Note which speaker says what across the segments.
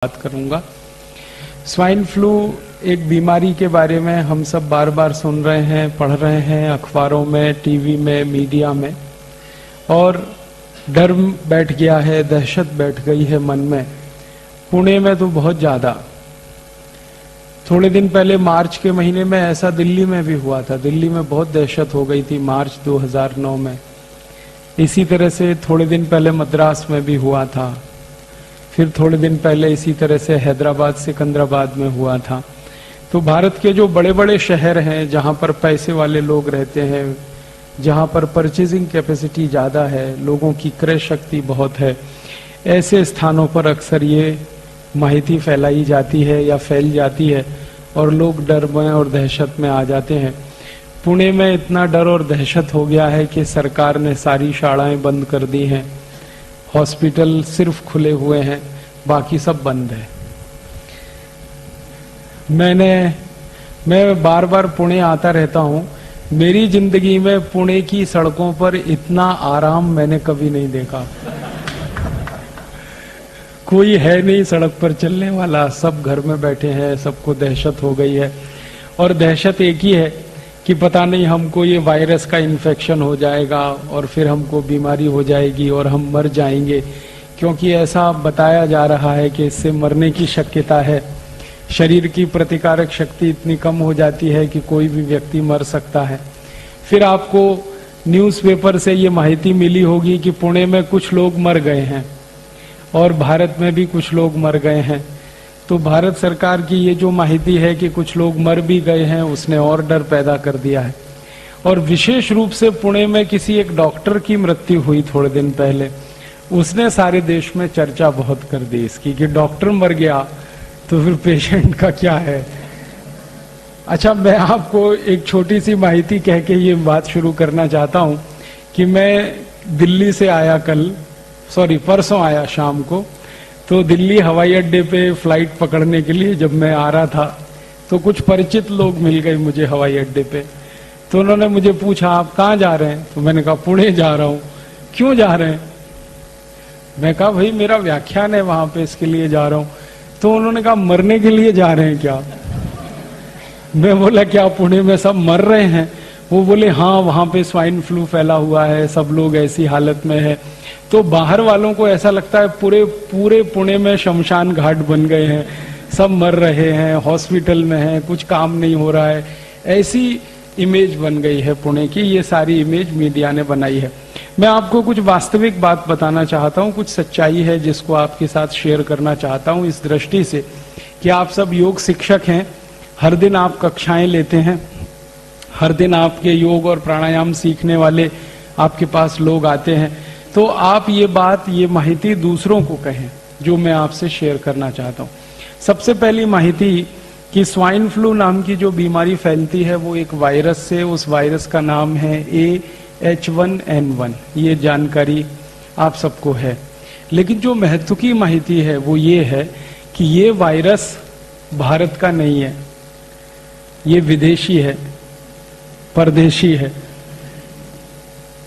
Speaker 1: बात करूंगा। Swine flu एक बीमारी के बारे में हम सब बार बार सुन रहे हैं, पढ़ रहे हैं अखबारों में, टीवी में, मीडिया में, और डर बैठ गया है, दहशत बैठ गई है मन में। पुणे में तो बहुत ज्यादा। थोड़े दिन पहले मार्च के महीने में ऐसा दिल्ली में भी हुआ था। दिल्ली में बहुत दहशत हो गई थी मार्च 2009 में। इसी तरह से थोड़े दिन पहले मद्रास में भी हुआ था। फिर थोड़े दिन पहले इसी तरह से हैदराबाद, सिकंदराबाद में हुआ था। तो भारत के जो बड़े बड़े शहर हैं, जहां पर पैसे वाले लोग रहते हैं, जहां पर परचेजिंग कैपेसिटी ज्यादा है, लोगों की क्रय शक्ति बहुत है, ऐसे स्थानों पर अक्सर ये माहिती फैलाई जाती है या फैल जाती है और लोग डर में और दहशत में आ जाते हैं। पुणे में इतना डर और दहशत हो गया है कि सरकार ने सारी शालाएं बंद कर दी हैं, हॉस्पिटल सिर्फ खुले हुए हैं, बाकी सब बंद है। मैं बार बार पुणे आता रहता हूं। मेरी जिंदगी में पुणे की सड़कों पर इतना आराम मैंने कभी नहीं देखा। कोई है नहीं सड़क पर चलने वाला, सब घर में बैठे हैं, सबको दहशत हो गई है। और दहशत एक ही है कि पता नहीं हमको ये वायरस का इन्फेक्शन हो जाएगा और फिर हमको बीमारी हो जाएगी और हम मर जाएंगे, क्योंकि ऐसा बताया जा रहा है कि इससे मरने की शक्यता है। शरीर की प्रतिकारक शक्ति इतनी कम हो जाती है कि कोई भी व्यक्ति मर सकता है। फिर आपको न्यूज़पेपर से ये माहिती मिली होगी कि पुणे में कुछ लोग मर गए हैं और भारत में भी कुछ लोग मर गए हैं। तो भारत सरकार की ये जो माहिती है कि कुछ लोग मर भी गए हैं, उसने और डर पैदा कर दिया है। और विशेष रूप से पुणे में किसी एक डॉक्टर की मृत्यु हुई थोड़े दिन पहले। उसने सारे देश में चर्चा बहुत कर दी इसकी कि डॉक्टर मर गया तो फिर पेशेंट का क्या है। अच्छा, मैं आपको एक छोटी सी माहिती कह के ये बात शुरू करना चाहता हूं कि मैं दिल्ली से आया परसों आया शाम को। तो दिल्ली हवाई अड्डे पे फ्लाइट पकड़ने के लिए जब मैं आ रहा था तो कुछ परिचित लोग मिल गए मुझे हवाई अड्डे पे। तो उन्होंने मुझे पूछा, आप कहाँ जा रहे हैं? तो मैंने कहा पुणे जा रहा हूँ। क्यों जा रहे हैं? मैं कहा भाई मेरा व्याख्यान है वहां पे, इसके लिए जा रहा हूँ। तो उन्होंने कहा मरने के लिए जा रहे हैं क्या? मैं बोला क्या पुणे में सब मर रहे हैं? वो बोले हाँ, वहां पे स्वाइन फ्लू फैला हुआ है, सब लोग ऐसी हालत में है। तो बाहर वालों को ऐसा लगता है पूरे पुणे में शमशान घाट बन गए हैं, सब मर रहे हैं, हॉस्पिटल में हैं, कुछ काम नहीं हो रहा है। ऐसी इमेज बन गई है पुणे की। ये सारी इमेज मीडिया ने बनाई है। मैं आपको कुछ वास्तविक बात बताना चाहता हूँ, कुछ सच्चाई है जिसको आपके साथ शेयर करना चाहता हूँ, इस दृष्टि से कि आप सब योग शिक्षक हैं, हर दिन आप कक्षाएं लेते हैं, हर दिन आपके योग और प्राणायाम सीखने वाले आपके पास लोग आते हैं। तो आप ये माहिती दूसरों को कहें जो मैं आपसे शेयर करना चाहता हूँ। सबसे पहली माहिती कि स्वाइन फ्लू नाम की जो बीमारी फैलती है वो एक वायरस से, उस वायरस का नाम है AH1N1। ये जानकारी आप सबको है। लेकिन जो महत्व की माहिती है वो ये है कि ये वायरस भारत का नहीं है, ये विदेशी है, परदेशी है।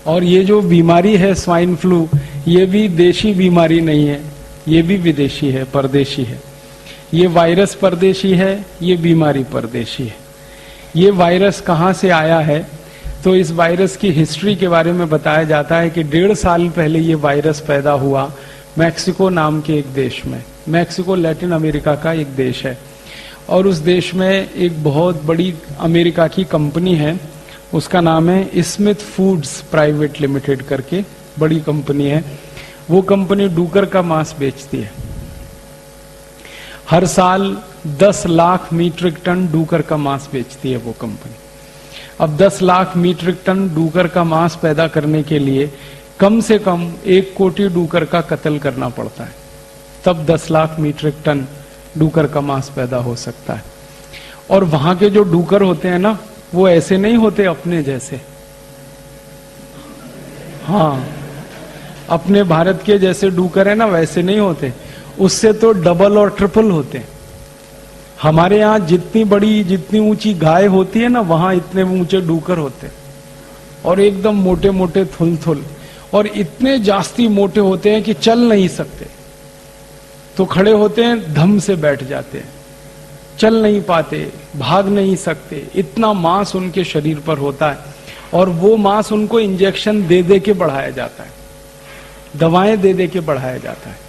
Speaker 1: और ये जो बीमारी है स्वाइन फ्लू, ये भी देशी बीमारी नहीं है, ये भी विदेशी है, परदेशी है। ये वायरस परदेशी है, ये बीमारी परदेशी है। ये वायरस कहाँ से आया है? तो इस वायरस की हिस्ट्री के बारे में बताया जाता है कि 1.5 साल पहले ये वायरस पैदा हुआ मैक्सिको नाम के एक देश में। मैक्सिको लैटिन अमेरिका का एक देश है और उस देश में एक बहुत बड़ी अमेरिका की कंपनी है, उसका नाम है स्मिथ फूड्स प्राइवेट लिमिटेड करके, बड़ी कंपनी है। वो कंपनी डूकर का मांस बेचती है। हर साल 10 लाख मीट्रिक टन डूकर का मांस बेचती है वो कंपनी। अब 10 लाख मीट्रिक टन डूकर का मांस पैदा करने के लिए कम से कम 1 कोटि डूकर का कत्ल करना पड़ता है, तब 10 लाख मीट्रिक टन डूकर का मांस पैदा हो सकता है। और वहां के जो डूकर होते हैं ना, वो ऐसे नहीं होते अपने जैसे। हाँ, अपने भारत के जैसे डूकर है ना, वैसे नहीं होते, उससे तो डबल और ट्रिपल होते। हमारे यहाँ जितनी ऊंची गाय होती है ना, वहां इतने ऊंचे डूकर होते और एकदम मोटे मोटे थुल और इतने जास्ती मोटे होते हैं कि चल नहीं सकते। तो खड़े होते हैं, धम से बैठ जाते हैं, चल नहीं पाते, भाग नहीं सकते, इतना मांस उनके शरीर पर होता है। और वो मांस उनको इंजेक्शन दे दे के बढ़ाया जाता है, दवाएं दे दे के बढ़ाया जाता है।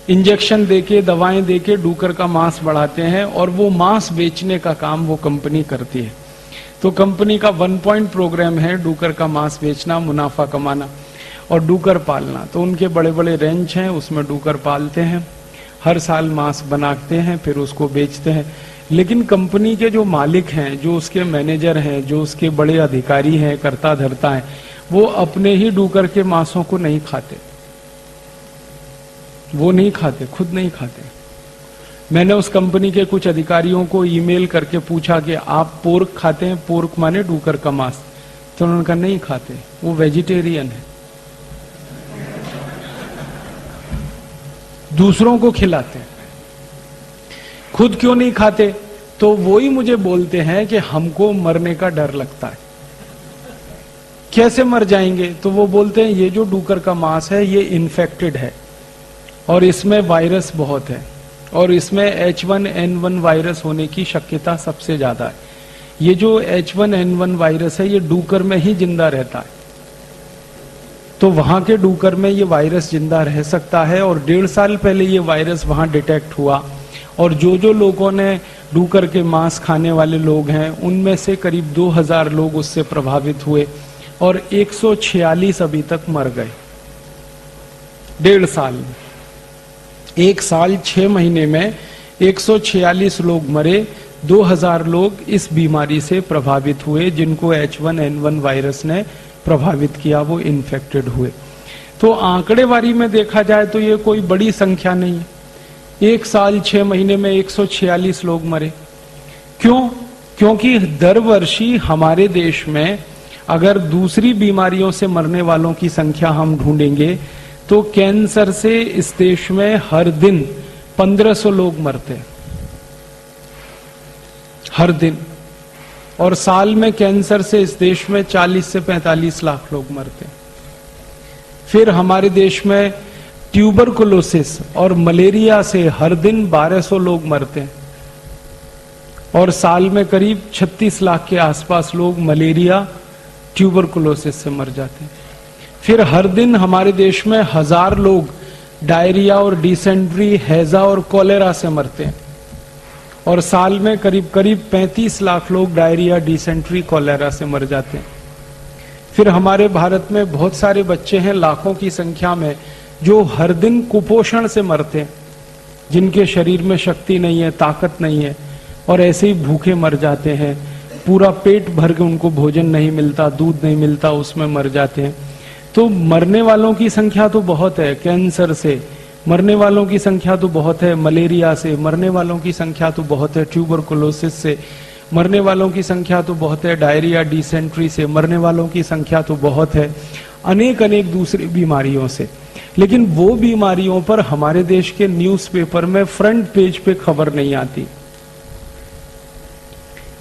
Speaker 1: इंजेक्शन देके, दवाएं देके डूकर का मांस बढ़ाते हैं, और वो मांस बेचने का काम वो कंपनी करती है। तो कंपनी का 1 पॉइंट प्रोग्राम है डूकर का मांस बेचना, मुनाफा कमाना और डूकर पालना। तो उनके बड़े बड़े रेंच हैं, उसमें डूकर पालते हैं, हर साल मांस बनाते हैं, फिर उसको बेचते हैं। लेकिन कंपनी के जो मालिक हैं, जो उसके मैनेजर हैं, जो उसके बड़े अधिकारी हैं, कर्ता धर्ता हैं, वो अपने ही डूकर के मांसों को नहीं खाते, वो नहीं खाते, खुद नहीं खाते। मैंने उस कंपनी के कुछ अधिकारियों को ईमेल करके पूछा कि आप पोर्क खाते हैं? पोर्क माने डूकर का मांस। तो उन्होंने कहा नहीं खाते, वो वेजिटेरियन है, दूसरों को खिलाते हैं, खुद क्यों नहीं खाते? तो वो ही मुझे बोलते हैं कि हमको मरने का डर लगता है। कैसे मर जाएंगे? तो वो बोलते हैं ये जो डूकर का मांस है ये इन्फेक्टेड है और इसमें वायरस बहुत है, और इसमें H1N1 वायरस होने की शक्यता सबसे ज्यादा है। ये जो H1N1 वायरस है ये डूकर में ही जिंदा रहता है, तो वहां के डूकर में ये वायरस जिंदा रह सकता है। और 1.5 साल पहले ये वायरस वहां डिटेक्ट हुआ, और जो लोगों ने डूकर के मांस खाने वाले लोग हैं उनमें से करीब 2000 लोग उससे प्रभावित हुए, और 146 अभी तक मर गए 1.5 साल में। 1 साल 6 महीने में 146 लोग मरे, 2000 लोग इस बीमारी से प्रभावित हुए, जिनको H1N1 वायरस ने प्रभावित किया, वो इन्फेक्टेड हुए। तो आंकड़ेवारी में देखा जाए तो ये कोई बड़ी संख्या नहीं है। 1 साल 6 महीने में 146 लोग मरे। क्यों? क्योंकि दर वर्षी हमारे देश में अगर दूसरी बीमारियों से मरने वालों की संख्या हम ढूंढेंगे तो कैंसर से इस देश में हर दिन 1500 लोग मरते हैं, हर दिन। और साल में कैंसर से इस देश में 40 से 45 लाख लोग मरते हैं। फिर हमारे देश में ट्यूबरकुलोसिस और मलेरिया से हर दिन 1200 लोग मरते हैं, और साल में करीब 36 लाख के आसपास लोग मलेरिया ट्यूबरकुलोसिस से मर जाते हैं। फिर हर दिन हमारे देश में 1000 लोग डायरिया और डिसेंट्री, हैजा और कॉलेरा से मरते हैं, और साल में करीब 35 लाख लोग डायरिया, डिसेंट्री, कॉलेरा से मर जाते हैं। फिर हमारे भारत में बहुत सारे बच्चे हैं, लाखों की संख्या में, जो हर दिन कुपोषण से मरते हैं, जिनके शरीर में शक्ति नहीं है, ताकत नहीं है, और ऐसे ही भूखे मर जाते हैं। पूरा पेट भर के उनको भोजन नहीं मिलता, दूध नहीं मिलता, उसमें मर जाते हैं। तो मरने वालों की संख्या तो बहुत है, कैंसर से मरने वालों की संख्या तो बहुत है, मलेरिया से मरने वालों की संख्या तो बहुत है, ट्यूबरकुलोसिस से मरने वालों की संख्या तो बहुत है, डायरिया, डिसेंट्री से मरने वालों की संख्या तो बहुत है, अनेक अनेक दूसरी बीमारियों से। लेकिन वो बीमारियों पर हमारे देश के न्यूज़पेपर में फ्रंट पेज पे खबर नहीं आती।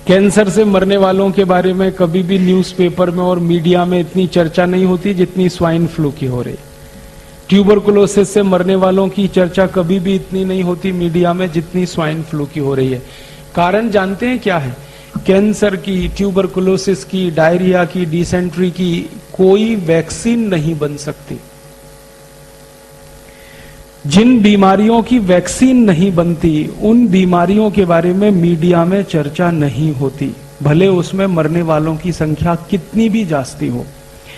Speaker 1: कैंसर से मरने वालों के बारे में कभी भी न्यूज़पेपर में और मीडिया में इतनी चर्चा नहीं होती जितनी स्वाइन फ्लू की हो रही। ट्यूबरकुलोसिस से मरने वालों की चर्चा कभी भी इतनी नहीं होती मीडिया में जितनी स्वाइन फ्लू की हो रही है। कारण जानते हैं क्या है? कैंसर की, ट्यूबरकुलोसिस की, डायरिया की, डिसेंट्री की कोई वैक्सीन नहीं बन सकती। जिन बीमारियों की वैक्सीन नहीं बनती उन बीमारियों के बारे में मीडिया में चर्चा नहीं होती, भले उसमें मरने वालों की संख्या कितनी भी जास्ती हो।